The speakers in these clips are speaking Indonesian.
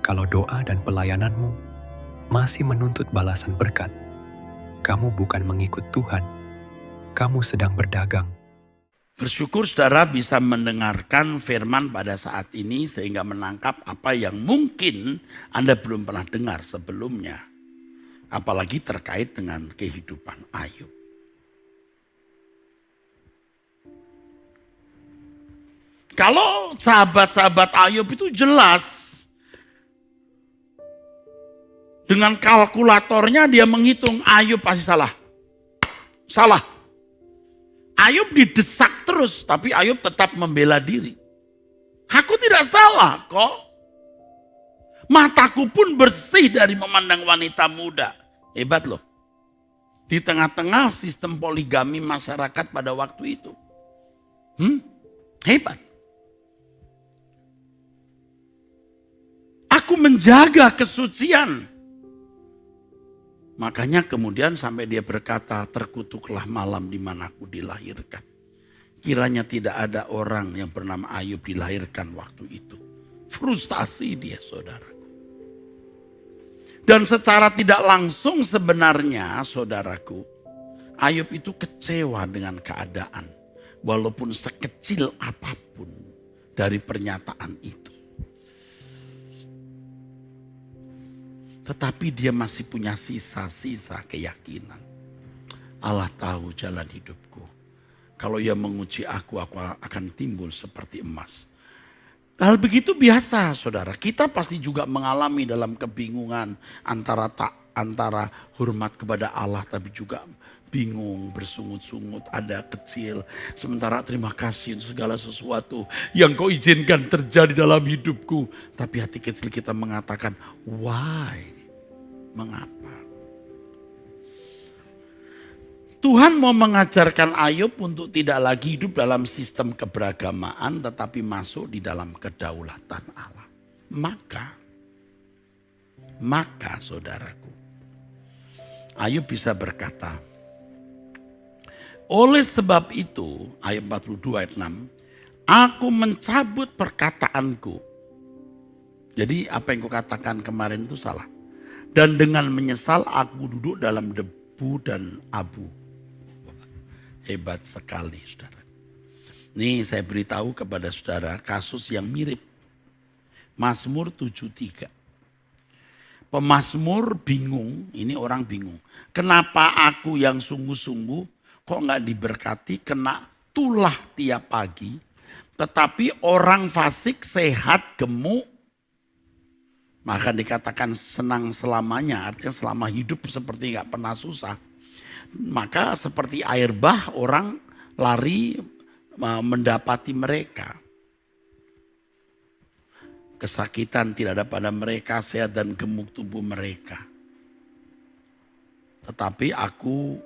Kalau doa dan pelayananmu masih menuntut balasan berkat, kamu bukan mengikut Tuhan, kamu sedang berdagang. Bersyukur saudara bisa mendengarkan firman pada saat ini sehingga menangkap apa yang mungkin Anda belum pernah dengar sebelumnya. Apalagi terkait dengan kehidupan Ayub. Kalau sahabat-sahabat Ayub itu jelas. Dengan kalkulatornya dia menghitung Ayub pasti salah. Salah. Ayub didesak terus, tapi Ayub tetap membela diri. Aku tidak salah kok. Mataku pun bersih dari memandang wanita muda. Hebat loh. Di tengah-tengah sistem poligami masyarakat pada waktu itu. Hebat. Aku menjaga kesucian. Makanya kemudian sampai dia berkata, terkutuklah malam di mana aku dilahirkan. Kiranya tidak ada orang yang bernama Ayub dilahirkan waktu itu. Frustasi dia, saudara. Dan secara tidak langsung sebenarnya, saudaraku, Ayub itu kecewa dengan keadaan. Walaupun sekecil apapun dari pernyataan itu. Tetapi dia masih punya sisa-sisa keyakinan. Allah tahu jalan hidupku. Kalau ia menguji aku akan timbul seperti emas. Hal begitu biasa saudara. Kita pasti juga mengalami dalam kebingungan antara hormat kepada Allah tapi juga bingung, bersungut-sungut, ada kecil. Sementara terima kasih untuk segala sesuatu yang kau izinkan terjadi dalam hidupku. Tapi hati kecil kita mengatakan, why? Mengapa? Tuhan mau mengajarkan Ayub untuk tidak lagi hidup dalam sistem keberagamaan tetapi masuk di dalam kedaulatan Allah. Maka saudaraku, Ayub bisa berkata, oleh sebab itu, ayat 42 ayat 6, aku mencabut perkataanku. Jadi apa yang kukatakan kemarin itu salah. Dan dengan menyesal aku duduk dalam debu dan abu. Hebat sekali saudara. Nih saya beritahu kepada saudara kasus yang mirip. Mazmur 73. Pemazmur bingung, ini orang bingung. Kenapa aku yang sungguh-sungguh kok gak diberkati, kena tulah tiap pagi. Tetapi orang fasik sehat gemuk. Maka dikatakan senang selamanya, artinya selama hidup seperti gak pernah susah. Maka seperti air bah orang lari mendapati mereka. Kesakitan tidak ada pada mereka, sehat dan gemuk tubuh mereka. Tetapi aku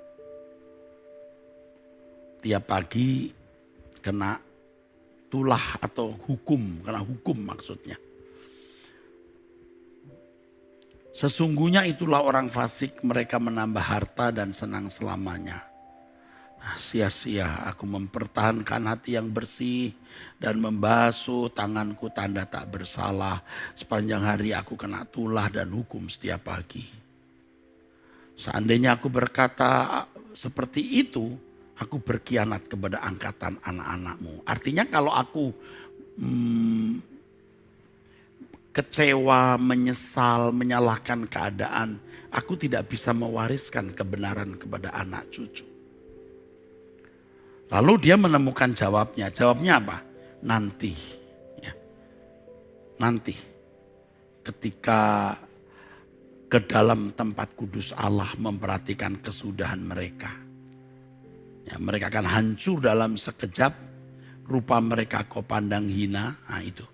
tiap pagi kena tulah atau hukum, kena hukum maksudnya. Sesungguhnya itulah orang fasik, mereka menambah harta dan senang selamanya. Sia-sia aku mempertahankan hati yang bersih dan membasuh tanganku tanda tak bersalah. Sepanjang hari aku kena tulah dan hukum setiap pagi. Seandainya aku berkata seperti itu, aku berkhianat kepada angkatan anak-anakmu. Artinya kalau aku kecewa, menyesal, menyalahkan keadaan, aku tidak bisa mewariskan kebenaran kepada anak cucu. Lalu dia menemukan jawabnya. Jawabnya apa? Nanti. Ya. Nanti. Ketika ke dalam tempat kudus Allah memperhatikan kesudahan mereka. Ya, mereka akan hancur dalam sekejap. Rupa mereka kau pandang hina. Nah itu.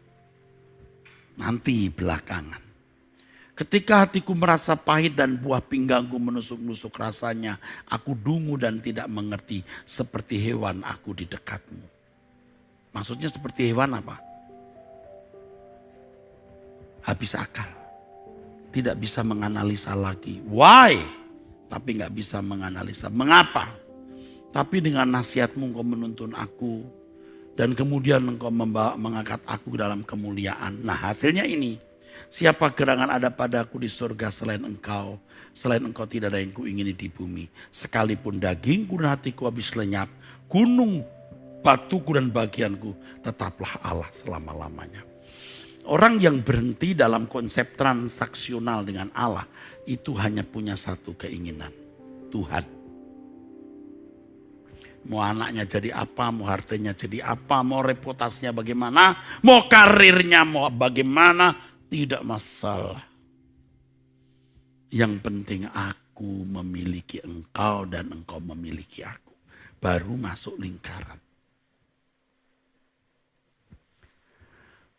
Nanti belakangan. Ketika hatiku merasa pahit dan buah pinggangku menusuk-nusuk rasanya. Aku dungu dan tidak mengerti. Seperti hewan aku di dekatmu. Maksudnya seperti hewan apa? Habis akal. Tidak bisa menganalisa lagi. Why? Tapi gak bisa menganalisa. Mengapa? Tapi dengan nasihatmu engkau menuntun aku. Dan kemudian engkau mengangkat aku dalam kemuliaan. Nah hasilnya ini. Siapa gerangan ada padaku di surga selain engkau? Selain engkau tidak ada yang kuingini di bumi. Sekalipun dagingku dan hatiku habis lenyap, gunung batuku dan bagianku tetaplah Allah selama-lamanya. Orang yang berhenti dalam konsep transaksional dengan Allah itu hanya punya satu keinginan, Tuhan. Mau anaknya jadi apa, mau hartanya jadi apa, mau reputasinya bagaimana, mau karirnya mau bagaimana, tidak masalah. Yang penting aku memiliki engkau dan engkau memiliki aku. Baru masuk lingkaran.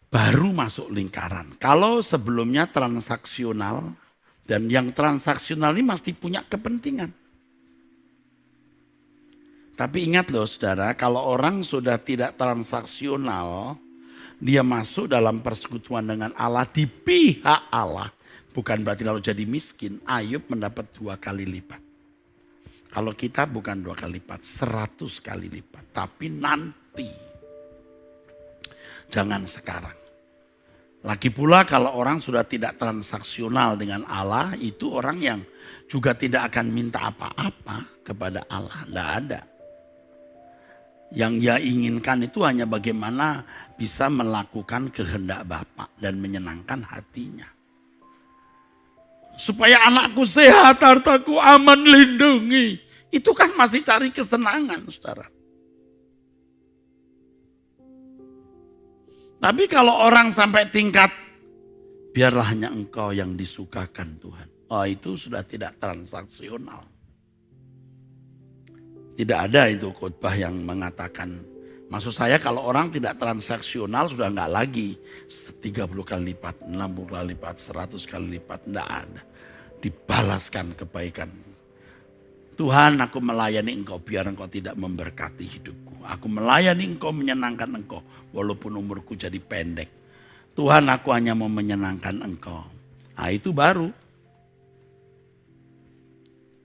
Baru masuk lingkaran. Kalau sebelumnya transaksional, dan yang transaksional ini mesti punya kepentingan. Tapi ingat loh saudara, kalau orang sudah tidak transaksional, dia masuk dalam persekutuan dengan Allah di pihak Allah. Bukan berarti lalu jadi miskin. Ayub mendapat 2 kali lipat. Kalau kita bukan 2 kali lipat, 100 kali lipat. Tapi nanti, jangan sekarang. Lagi pula kalau orang sudah tidak transaksional dengan Allah, itu orang yang juga tidak akan minta apa-apa kepada Allah. Tidak ada. Yang dia inginkan itu hanya bagaimana bisa melakukan kehendak Bapa dan menyenangkan hatinya. Supaya anakku sehat, hartaku aman, lindungi. Itu kan masih cari kesenangan, saudara. Tapi kalau orang sampai tingkat, biarlah hanya engkau yang disukakan Tuhan. Oh, itu sudah tidak transaksional. Tidak ada itu khotbah yang mengatakan, maksud saya kalau orang tidak transaksional sudah enggak lagi 30 kali lipat, 60 kali lipat, 100 kali lipat, enggak ada. Dibalaskan kebaikan. Tuhan, aku melayani engkau biar engkau tidak memberkati hidupku. Aku melayani engkau, menyenangkan engkau walaupun umurku jadi pendek. Tuhan, aku hanya mau menyenangkan engkau. Nah, itu baru.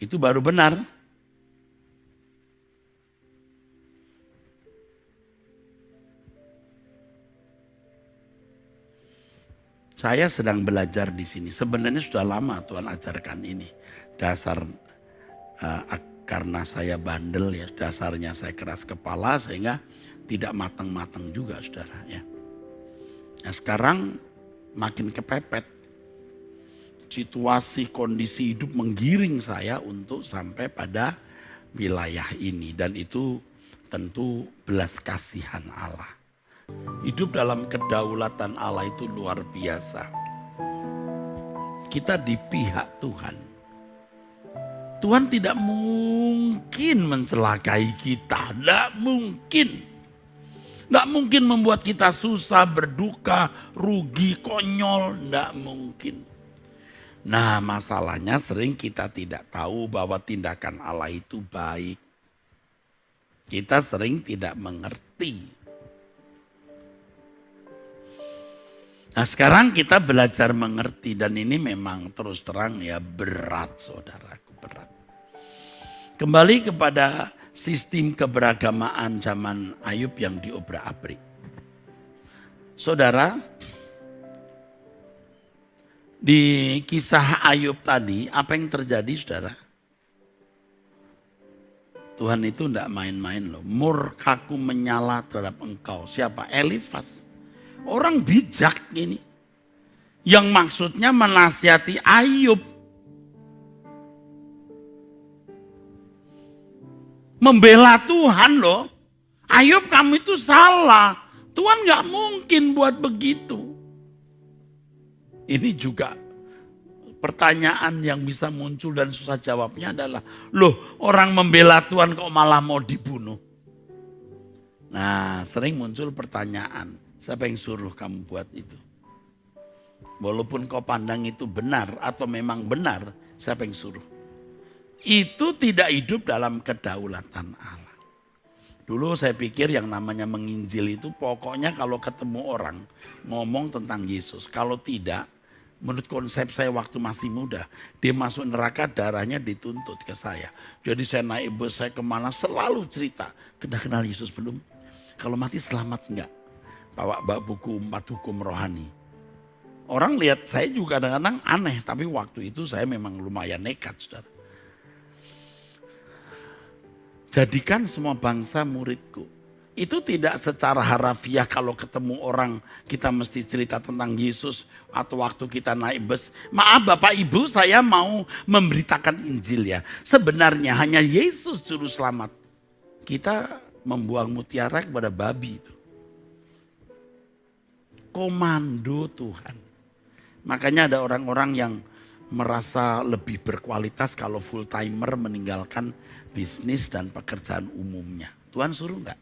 Itu baru benar. Saya sedang belajar di sini. Sebenarnya sudah lama Tuhan ajarkan ini. Dasar karena saya bandel ya, dasarnya saya keras kepala sehingga tidak matang-matang juga saudara ya. Nah sekarang makin kepepet. Situasi kondisi hidup menggiring saya untuk sampai pada wilayah ini. Dan itu tentu belas kasihan Allah. Hidup dalam kedaulatan Allah itu luar biasa. Kita di pihak Tuhan. Tuhan tidak mungkin mencelakai kita. Tidak mungkin. Tidak mungkin membuat kita susah, berduka, rugi, konyol. Tidak mungkin. Nah masalahnya sering kita tidak tahu bahwa tindakan Allah itu baik. Kita sering tidak mengerti. Nah sekarang kita belajar mengerti dan ini memang terus terang ya berat saudaraku, berat. Kembali kepada sistem keberagamaan zaman Ayub yang diobrak-abrik. Saudara, di kisah Ayub tadi apa yang terjadi saudara? Tuhan itu tidak main-main loh. Murkaku menyala terhadap engkau. Siapa? Elifas. Orang bijak ini. Yang maksudnya menasihati Ayub. Membela Tuhan loh. Ayub kamu itu salah. Tuhan gak mungkin buat begitu. Ini juga pertanyaan yang bisa muncul dan susah jawabnya adalah. Loh orang membela Tuhan kok malah mau dibunuh. Nah sering muncul pertanyaan. Siapa yang suruh kamu buat itu? Walaupun kau pandang itu benar atau memang benar, siapa yang suruh? Itu tidak hidup dalam kedaulatan Allah. Dulu saya pikir yang namanya menginjil itu pokoknya kalau ketemu orang ngomong tentang Yesus. Kalau tidak, menurut konsep saya waktu masih muda, dia masuk neraka darahnya dituntut ke saya. Jadi saya naik bus, saya kemana selalu cerita. Kena kenal Yesus belum? Kalau mati selamat enggak? Bawa buku 4 hukum rohani. Orang lihat saya juga kadang-kadang aneh, tapi waktu itu saya memang lumayan nekat, saudara. Jadikan semua bangsa muridku. Itu tidak secara harafiah kalau ketemu orang kita mesti cerita tentang Yesus atau waktu kita naik bus. Maaf Bapak Ibu, saya mau memberitakan Injil ya. Sebenarnya hanya Yesus juru selamat. Kita membuang mutiara kepada babi itu. Komando Tuhan. Makanya ada orang-orang yang merasa lebih berkualitas kalau full timer meninggalkan bisnis dan pekerjaan umumnya. Tuhan suruh enggak?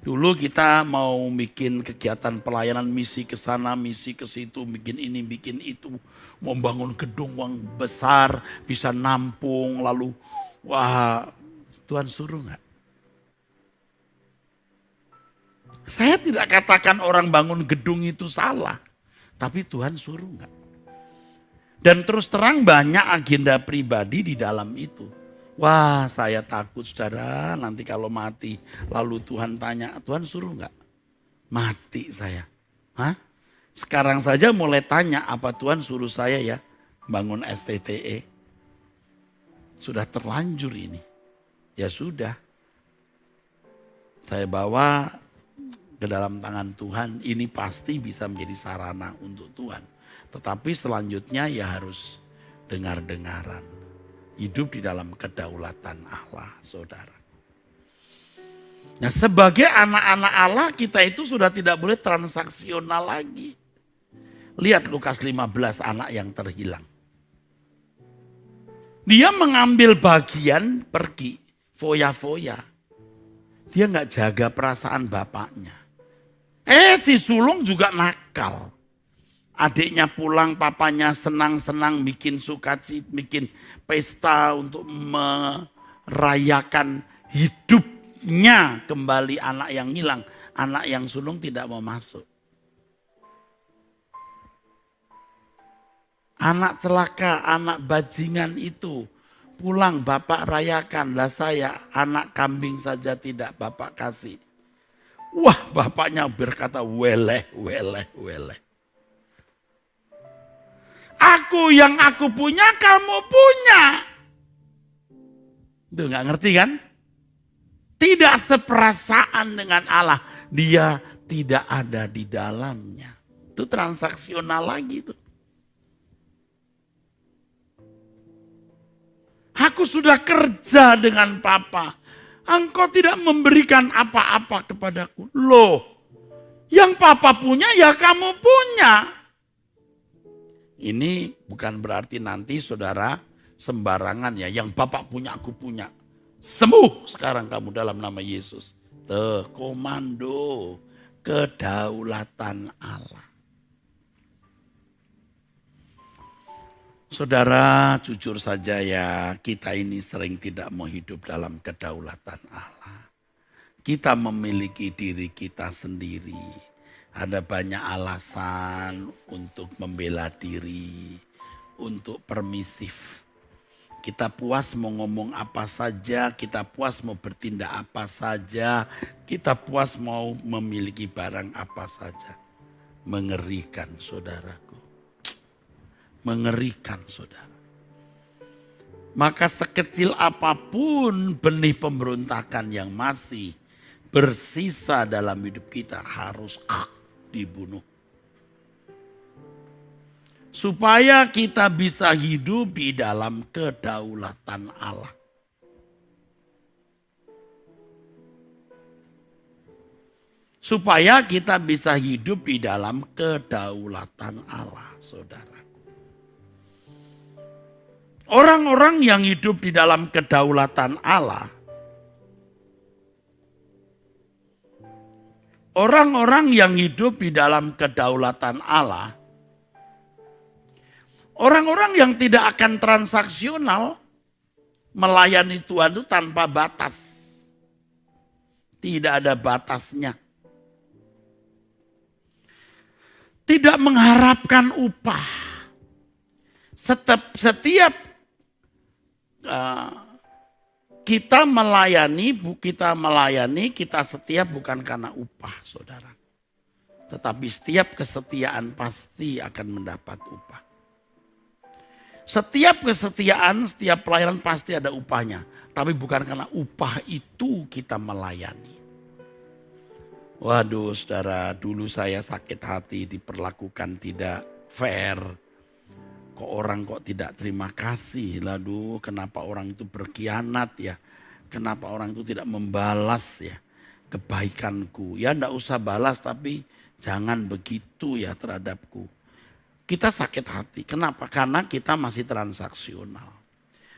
Dulu kita mau bikin kegiatan pelayanan misi ke sana, misi ke situ, bikin ini, bikin itu. Mau bangun gedung yang besar, bisa nampung, lalu wah Tuhan suruh enggak? Saya tidak katakan orang bangun gedung itu salah, tapi Tuhan suruh enggak? Dan terus terang banyak agenda pribadi di dalam itu. Wah saya takut saudara nanti kalau mati. Lalu Tuhan tanya, Tuhan suruh enggak? Mati saya. Hah? Sekarang saja mulai tanya apa Tuhan suruh saya ya bangun STTE. Sudah terlanjur ini. Ya sudah. Saya bawa ke dalam tangan Tuhan. Ini pasti bisa menjadi sarana untuk Tuhan. Tetapi selanjutnya ya harus dengar-dengaran. Hidup di dalam kedaulatan Allah, saudara. Nah sebagai anak-anak Allah kita itu sudah tidak boleh transaksional lagi. Lihat Lukas 15 anak yang terhilang. Dia mengambil bagian pergi, foya-foya. Dia nggak jaga perasaan bapaknya. Si sulung juga nakal. Adiknya pulang, papanya senang-senang bikin sukacita, bikin pesta untuk merayakan hidupnya kembali anak yang hilang. Anak yang sulung tidak mau masuk. Anak celaka, anak bajingan itu pulang bapak rayakan. Lah saya anak kambing saja tidak bapak kasih. Wah bapaknya berkata weleh, weleh, weleh. Aku yang aku punya, kamu punya. Itu gak ngerti kan? Tidak seperasaan dengan Allah. Dia tidak ada di dalamnya. Itu transaksional lagi tuh. Aku sudah kerja dengan papa. Engkau tidak memberikan apa-apa kepadaku. Loh, yang papa punya ya kamu punya. Ini bukan berarti nanti saudara sembarangan ya. Yang bapak punya aku punya. Sembuh sekarang kamu dalam nama Yesus. Komando kedaulatan Allah. Saudara jujur saja ya kita ini sering tidak mau hidup dalam kedaulatan Allah. Kita memiliki diri kita sendiri. Ada banyak alasan untuk membela diri, untuk permisif. Kita puas mau ngomong apa saja, kita puas mau bertindak apa saja, kita puas mau memiliki barang apa saja. Mengerikan saudaraku. Mengerikan saudara. Maka sekecil apapun benih pemberontakan yang masih bersisa dalam hidup kita harus dibunuh. Supaya kita bisa hidup di dalam kedaulatan Allah. Supaya kita bisa hidup di dalam kedaulatan Allah, saudara. Orang-orang yang hidup di dalam kedaulatan Allah, orang-orang yang hidup di dalam kedaulatan Allah, orang-orang yang tidak akan transaksional melayani Tuhan itu tanpa batas. Tidak ada batasnya. Tidak mengharapkan upah. Setiap kita melayani, kita setia bukan karena upah, saudara. Tetapi setiap kesetiaan pasti akan mendapat upah. Setiap kesetiaan, setiap pelayanan pasti ada upahnya. Tapi bukan karena upah itu kita melayani. Waduh saudara, dulu saya sakit hati diperlakukan tidak fair. Kok orang kok tidak terima kasih. Lalu kenapa orang itu berkhianat ya. Kenapa orang itu tidak membalas ya kebaikanku. Ya enggak usah balas tapi jangan begitu ya terhadapku. Kita sakit hati. Kenapa? Karena kita masih transaksional.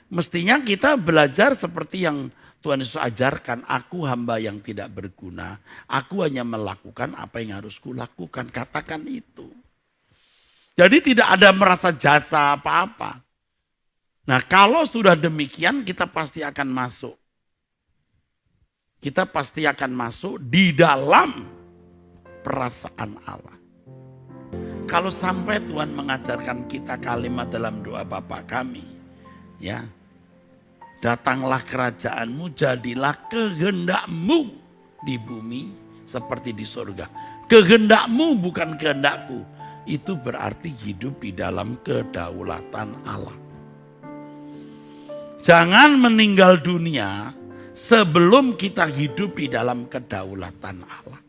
Mestinya kita belajar seperti yang Tuhan Yesus ajarkan. Aku hamba yang tidak berguna. Aku hanya melakukan apa yang harus kulakukan. Katakan itu. Jadi tidak ada merasa jasa apa-apa. Nah kalau sudah demikian kita pasti akan masuk. Kita pasti akan masuk di dalam perasaan Allah. Kalau sampai Tuhan mengajarkan kita kalimat dalam doa Bapa kami. Ya, datanglah kerajaanmu, jadilah kehendakmu di bumi seperti di surga. Kehendakmu bukan kehendakku. Itu berarti hidup di dalam kedaulatan Allah. Jangan meninggal dunia sebelum kita hidup di dalam kedaulatan Allah.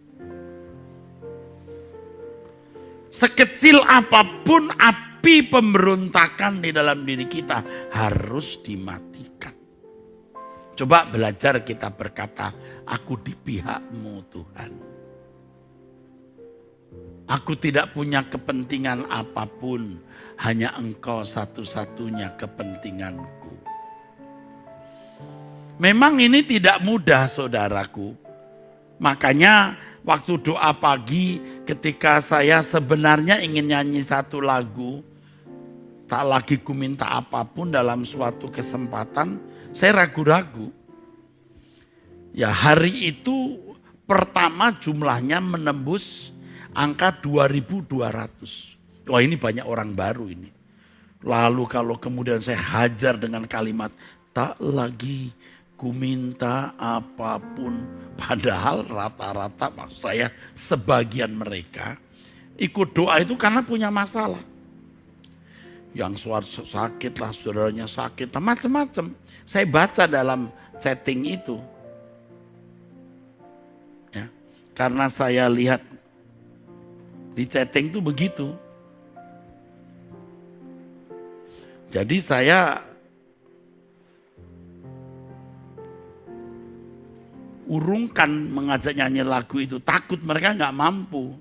Sekecil apapun api pemberontakan di dalam diri kita harus dimatikan. Coba belajar kita berkata, aku di pihakmu Tuhan. Aku tidak punya kepentingan apapun, hanya Engkau satu-satunya kepentinganku. Memang ini tidak mudah saudaraku. Makanya waktu doa pagi ketika saya sebenarnya ingin nyanyi satu lagu. Tak lagi ku minta apapun dalam suatu kesempatan, saya ragu-ragu. Ya hari itu pertama jumlahnya menembus angka 2.200. Wah ini banyak orang baru ini. Lalu kalau kemudian saya hajar dengan kalimat tak lagi ku minta apapun. Padahal rata-rata maksud saya sebagian mereka ikut doa itu karena punya masalah. Yang suatu sakit lah, saudaranya sakit, macam-macam. Saya baca dalam chatting itu. Ya, karena saya lihat di chatting itu begitu. Jadi saya urungkan mengajak nyanyi lagu itu. Takut mereka nggak mampu.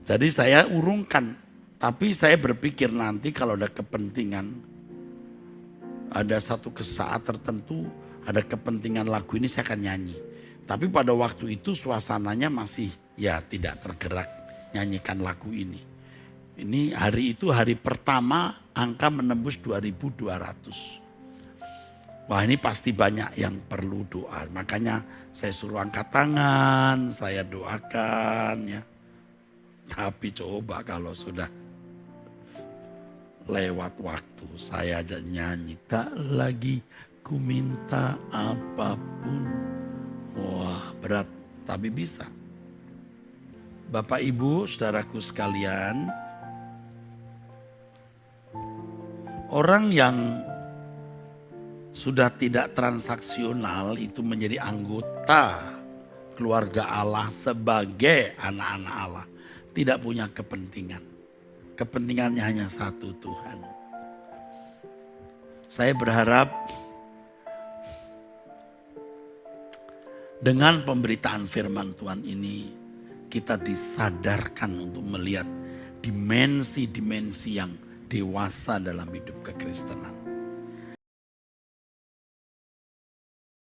Jadi saya urungkan. Tapi saya berpikir nanti kalau ada kepentingan. Ada satu saat tertentu. Ada kepentingan lagu ini saya akan nyanyi. Tapi pada waktu itu suasananya masih ya tidak tergerak nyanyikan lagu ini. Ini hari itu hari pertama angka menembus 2.200. Wah ini pasti banyak yang perlu doa. Makanya saya suruh angkat tangan, saya doakan ya. Tapi coba kalau sudah lewat waktu saya aja nyanyi. Tak lagi ku minta apapun. Wah berat tapi bisa. Bapak Ibu saudaraku sekalian. Orang yang sudah tidak transaksional itu menjadi anggota keluarga Allah sebagai anak-anak Allah. Tidak punya kepentingan. Kepentingannya hanya satu Tuhan. Saya berharap dengan pemberitaan firman Tuhan ini kita disadarkan untuk melihat dimensi-dimensi yang dewasa dalam hidup kekristenan.